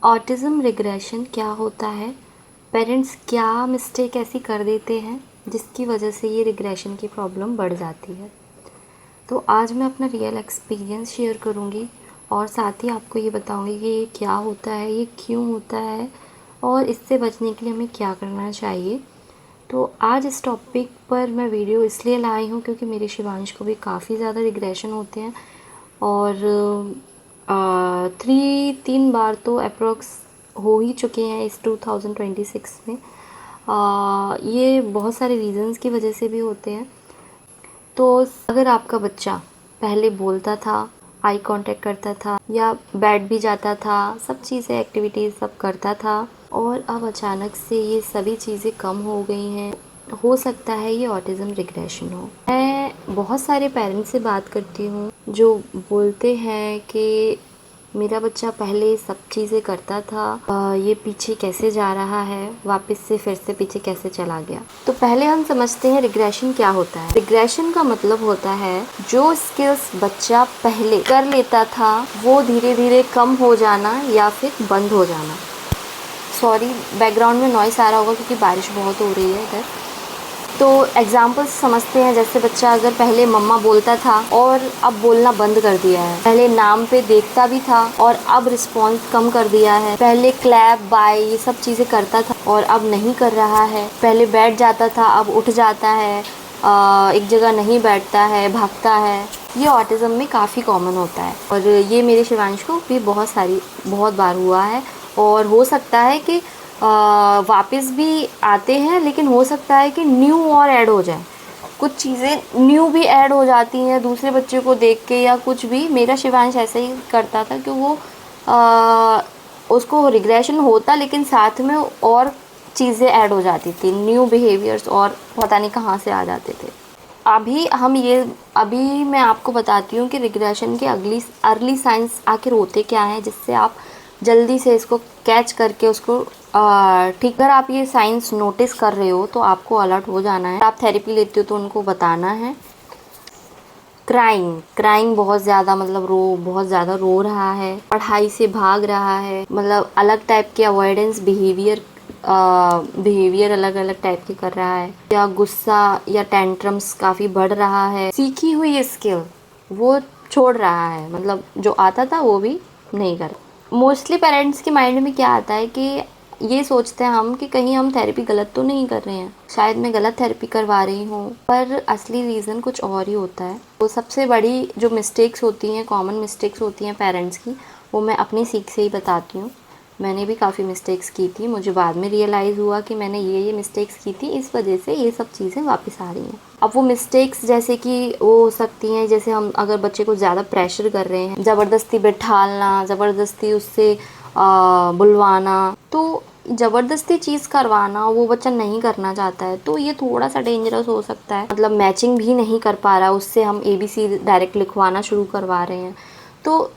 Autism regression क्या होता है? पेरेंट्स क्या मिस्टेक ऐसी कर देते हैं जिसकी वजह से ये रिग्रेशन की प्रॉब्लम बढ़ जाती है? तो आज मैं अपना रियल एक्सपीरियंस शेयर करूँगी और साथ ही आपको ये बताऊँगी कि ये क्या होता है, ये क्यों होता है और इससे बचने के लिए हमें क्या करना चाहिए। तो आज इस टॉपिक पर मैं वीडियो इसलिए लाई हूँ क्योंकि मेरे शिवांश को भी काफ़ी ज़्यादा रिग्रेशन होते हैं और 3 बार तो अप्रॉक्स हो ही चुके हैं इस 2026 में। ये बहुत सारे रीज़न्स की वजह से भी होते हैं। तो अगर आपका बच्चा पहले बोलता था, आई कांटेक्ट करता था या बैठ भी जाता था, सब चीज़ें एक्टिविटीज़ सब करता था और अब अचानक से ये सभी चीज़ें कम हो गई हैं, हो सकता है ये ऑटिज़म रिग्रेशन हो। मैं बहुत सारे पेरेंट्स से बात करती हूँ जो बोलते हैं कि मेरा बच्चा पहले सब चीज़ें करता था, ये पीछे कैसे जा रहा है, वापस से फिर से पीछे कैसे चला गया। तो पहले हम समझते हैं रिग्रेशन क्या होता है। रिग्रेशन का मतलब होता है जो स्किल्स बच्चा पहले कर लेता था वो धीरे धीरे कम हो जाना या फिर बंद हो जाना। सॉरी, बैकग्राउंड में नॉइस आ रहा होगा क्योंकि बारिश बहुत हो रही है इधर। तो एग्जाम्पल्स समझते हैं, जैसे बच्चा अगर पहले मम्मा बोलता था और अब बोलना बंद कर दिया है, पहले नाम पे देखता भी था और अब रिस्पॉन्स कम कर दिया है, पहले क्लैप बाय ये सब चीज़ें करता था और अब नहीं कर रहा है, पहले बैठ जाता था अब उठ जाता है, एक जगह नहीं बैठता है, भागता है। ये ऑटिज़म में काफ़ी कॉमन होता है और ये मेरे शिवांश को भी बहुत बार हुआ है और हो सकता है कि वापस भी आते हैं, लेकिन हो सकता है कि न्यू और ऐड हो जाए, कुछ चीज़ें न्यू भी ऐड हो जाती हैं दूसरे बच्चे को देख के या कुछ भी। मेरा शिवांश ऐसे ही करता था कि वो उसको रिग्रेशन होता लेकिन साथ में और चीज़ें ऐड हो जाती थी, न्यू बिहेवियर्स और पता नहीं कहाँ से आ जाते थे। अभी मैं आपको बताती हूँ कि रिग्रेशन के अर्ली साइंस आखिर होते क्या हैं जिससे आप जल्दी से इसको कैच करके उसको ठीक। अगर आप ये साइंस नोटिस कर रहे हो तो आपको अलर्ट हो जाना है। आप थेरेपी लेते हो तो उनको बताना है। क्राइंग बहुत ज़्यादा, मतलब बहुत ज़्यादा रो रहा है, पढ़ाई से भाग रहा है, मतलब अलग टाइप के अवॉइडेंस बिहेवियर अलग अलग टाइप के कर रहा है, या गुस्सा या टेंट्रम्स काफ़ी बढ़ रहा है, सीखी हुई स्किल वो छोड़ रहा है, मतलब जो आता था वो भी नहीं कर। मोस्टली पेरेंट्स के माइंड में क्या आता है कि ये सोचते हैं हम कि कहीं हम थेरेपी गलत तो नहीं कर रहे हैं, शायद मैं गलत थेरेपी करवा रही हूँ, पर असली रीज़न कुछ और ही होता है। तो सबसे बड़ी जो मिस्टेक्स होती हैं, कॉमन मिस्टेक्स होती हैं पेरेंट्स की, वो मैं अपनी सीख से ही बताती हूँ। मैंने भी काफ़ी मिस्टेक्स की थी, मुझे बाद में रियलाइज़ हुआ कि मैंने ये मिस्टेक्स की थी, इस वजह से ये सब चीज़ें वापस आ रही हैं। अब वो मिस्टेक्स जैसे कि वो हो सकती हैं, जैसे हम अगर बच्चे को ज़्यादा प्रेशर कर रहे हैं, ज़बरदस्ती बैठालना, ज़बरदस्ती उससे बुलवाना, तो ज़बरदस्ती चीज़ करवाना वो बच्चा नहीं करना चाहता है तो ये थोड़ा सा डेंजरस हो सकता है। मतलब मैचिंग भी नहीं कर पा रहा, उससे हम ABC डायरेक्ट लिखवाना शुरू करवा रहे हैं। तो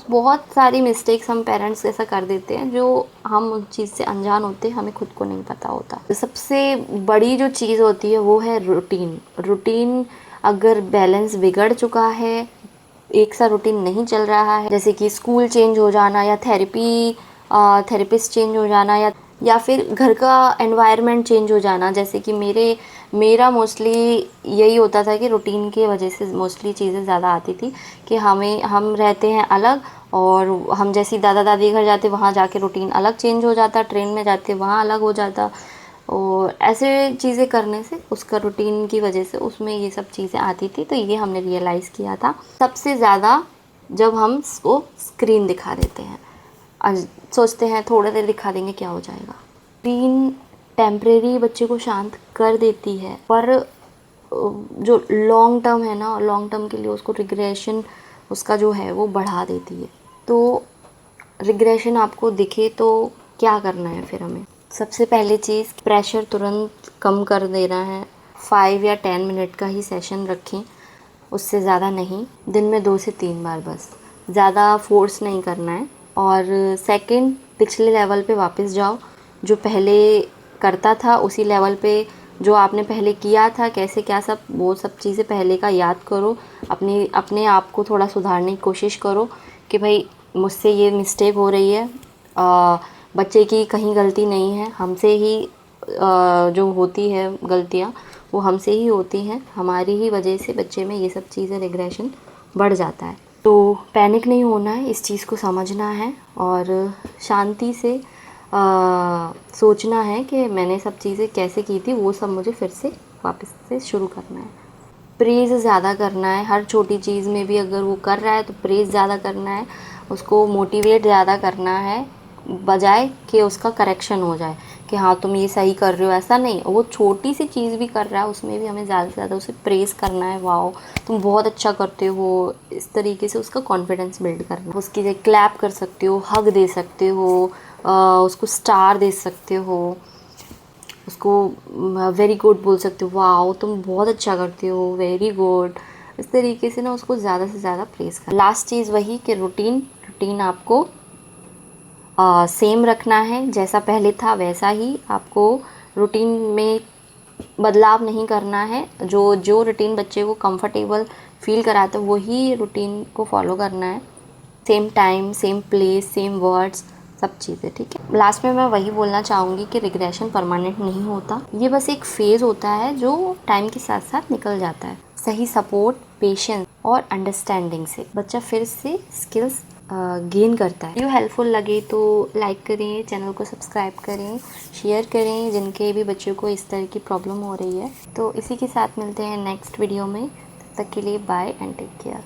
बहुत सारी मिस्टेक्स हम पेरेंट्स ऐसा कर देते हैं जो हम उस चीज़ से अनजान होते हैं, हमें खुद को नहीं पता होता। सबसे बड़ी जो चीज़ होती है वो है रूटीन। अगर बैलेंस बिगड़ चुका है, एक सा रूटीन नहीं चल रहा है, जैसे कि स्कूल चेंज हो जाना या थेरेपिस्ट चेंज हो जाना या फिर घर का एनवायरनमेंट चेंज हो जाना, जैसे कि मेरा मोस्टली यही होता था कि रूटीन की वजह से मोस्टली चीज़ें ज़्यादा आती थी कि हम रहते हैं अलग और हम जैसे दादा दादी घर जाते वहाँ जाके रूटीन अलग चेंज हो जाता, ट्रेन में जाते वहाँ अलग हो जाता और ऐसे चीज़ें करने से उसका रूटीन की वजह से उसमें ये सब चीज़ें आती थी। तो ये हमने रियलाइज़ किया था सबसे ज़्यादा जब हम उसको स्क्रीन दिखा देते हैं। आज सोचते हैं थोड़ी देर दिखा देंगे क्या हो जाएगा। स्क्रीन टेम्परेरी बच्चे को शांत कर देती है, पर जो लॉन्ग टर्म है ना, लॉन्ग टर्म के लिए उसको रिग्रेशन उसका जो है वो बढ़ा देती है। तो रिग्रेशन आपको दिखे तो क्या करना है फिर हमें? सबसे पहली चीज़, प्रेशर तुरंत कम कर देना है। 5 या 10 मिनट का ही सेशन रखें, उससे ज़्यादा नहीं, दिन में 2 से 3 बार बस, ज़्यादा फोर्स नहीं करना है। और सेकंड, पिछले लेवल पे वापस जाओ, जो पहले करता था उसी लेवल पे जो आपने पहले किया था, कैसे क्या सब, वो सब चीज़ें पहले का याद करो, अपने आप को थोड़ा सुधारने की कोशिश करो कि भाई मुझसे ये मिस्टेक हो रही है, बच्चे की कहीं गलती नहीं है, हमसे ही जो होती है गलतियाँ वो हमसे ही होती हैं, हमारी ही वजह से बच्चे में ये सब चीज़ें रिग्रेशन बढ़ जाता है। तो पैनिक नहीं होना है, इस चीज़ को समझना है और शांति से सोचना है कि मैंने सब चीज़ें कैसे की थी, वो सब मुझे फिर से वापस से शुरू करना है। प्रेज़ ज़्यादा करना है, हर छोटी चीज़ में भी अगर वो कर रहा है तो प्रेज़ ज़्यादा करना है, उसको मोटिवेट ज़्यादा करना है, बजाय कि उसका करेक्शन हो जाए कि हाँ तुम ये सही कर रहे हो। ऐसा नहीं, वो छोटी सी चीज़ भी कर रहा है उसमें भी हमें ज़्यादा से ज़्यादा उसे प्रेज़ करना है, वाओ तुम बहुत अच्छा करते हो, इस तरीके से उसका कॉन्फिडेंस बिल्ड करना है। उसकी जगह क्लैप कर सकते हो, हग दे सकते हो, उसको स्टार दे सकते हो, उसको वेरी गुड बोल सकते हो, वाओ तुम बहुत अच्छा करते हो, वेरी गुड। इस तरीके से ना उसको ज़्यादा से ज़्यादा प्रेज़ कर। लास्ट चीज़ वही कि रूटीन आपको सेम रखना है, जैसा पहले था वैसा ही आपको रूटीन में बदलाव नहीं करना है। जो जो रूटीन बच्चे को कंफर्टेबल फील कराता है वही रूटीन को फॉलो करना है। Same time, same place, same words, सब चीज़ें, ठीक है। लास्ट में मैं वही बोलना चाहूँगी कि रिग्रेशन परमानेंट नहीं होता, ये बस एक फेज़ होता है जो टाइम के साथ साथ निकल जाता है। सही सपोर्ट, पेशेंस और अंडरस्टैंडिंग से बच्चा फिर से स्किल्स गेन करता है। वीडियो हेल्पफुल लगे तो लाइक करें, चैनल को सब्सक्राइब करें, शेयर करें जिनके भी बच्चों को इस तरह की प्रॉब्लम हो रही है। तो इसी के साथ मिलते हैं नेक्स्ट वीडियो में, तब तक के लिए बाय एंड टेक केयर।